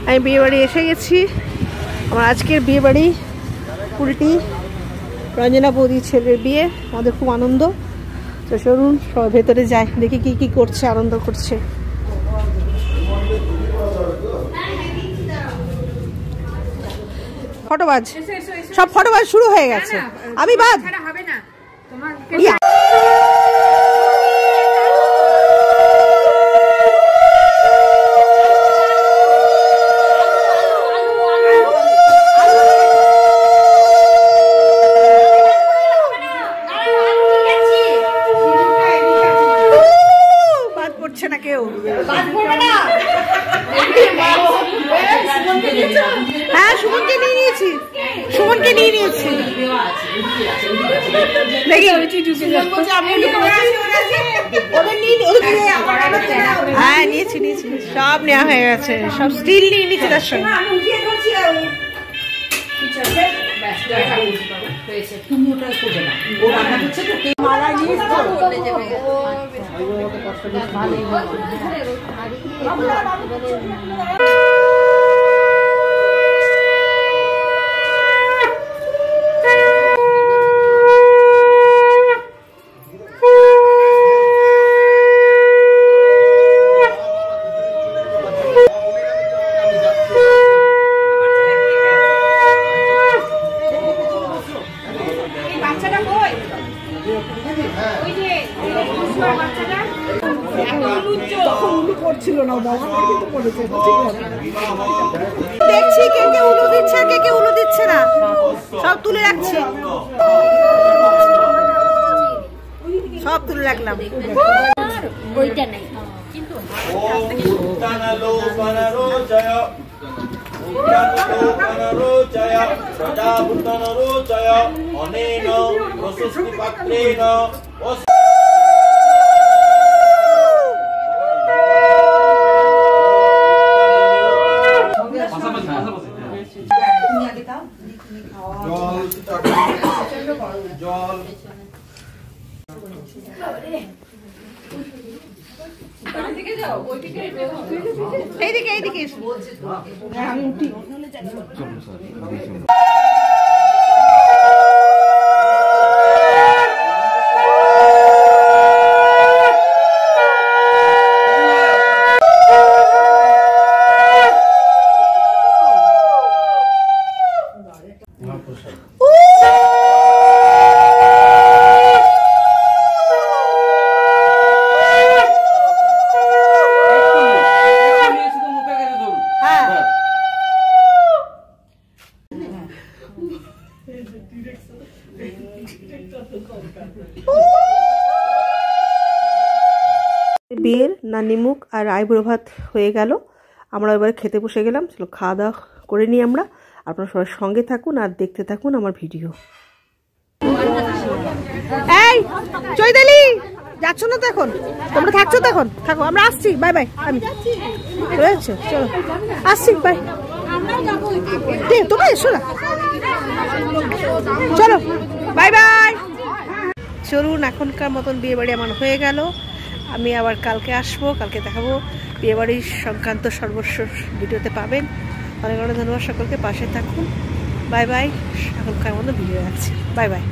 আমি বিয়ে বাড়ি এসে গেছি। আমার আজকের বিয়ে বাড়ি উল্টি রঞ্জনা বৌদির ছেলের বিয়ে। আমাদের খুব আনন্দ। তো চলুন সবাই ভেতরে যাই, দেখি কি কি করছে, আনন্দ করছে। ফটোবাজ, সব ফটোবাজ শুরু হয়ে গেছে। আমি বাদ হবে না তোমার। হ্যাঁ, সুমনকে নিয়ে নিয়েছি, সুমনকে নিয়ে নিয়েছি। হ্যাঁ নিয়েছি নিয়েছি, সব নেওয়া হয়ে গেছে, সব স্টিল নিয়ে নিয়েছি তার সঙ্গে। দেখছি কে কে উলু দিচ্ছে, কে কে উলু দিচ্ছে না, সব তুলে রাখছি, সব তুলে রাখলাম। ওইটা নাই কিন্তু এইদিকে এইদিকে আমি উঠি। বিয়ের নানিমুখ আর আইবুড়ো ভাত হয়ে গেল। আমরা এবারে খেতে বসে গেলাম। চলো খাওয়া দাওয়া করে নিই আমরা। আপনারা সবাই সঙ্গে থাকুন আর দেখতে থাকুন আমার ভিডিও। এই চৈতালি, যাচ্ছ না তো এখন? তোমরা থাকছো তো এখন? থাকো, আমরা আসছি। Bye bye. আমি রয়েছে, চলো আসছি, বাই। তোমরা এসো না, চলো বাই বাই। চলুন, এখনকার মতন বিয়ে বাড়ি আমার হয়ে গেল। আমি আবার কালকে আসবো, কালকে দেখাবো বিয়েবাড়ির সংক্রান্ত সর্বস্ব ভিডিওতে পাবেন। অনেক অনেক ধন্যবাদ সকলকে, পাশে থাকুন। Bye bye. এখনকার মতো ভিডিও রাখছি, বাই বাই।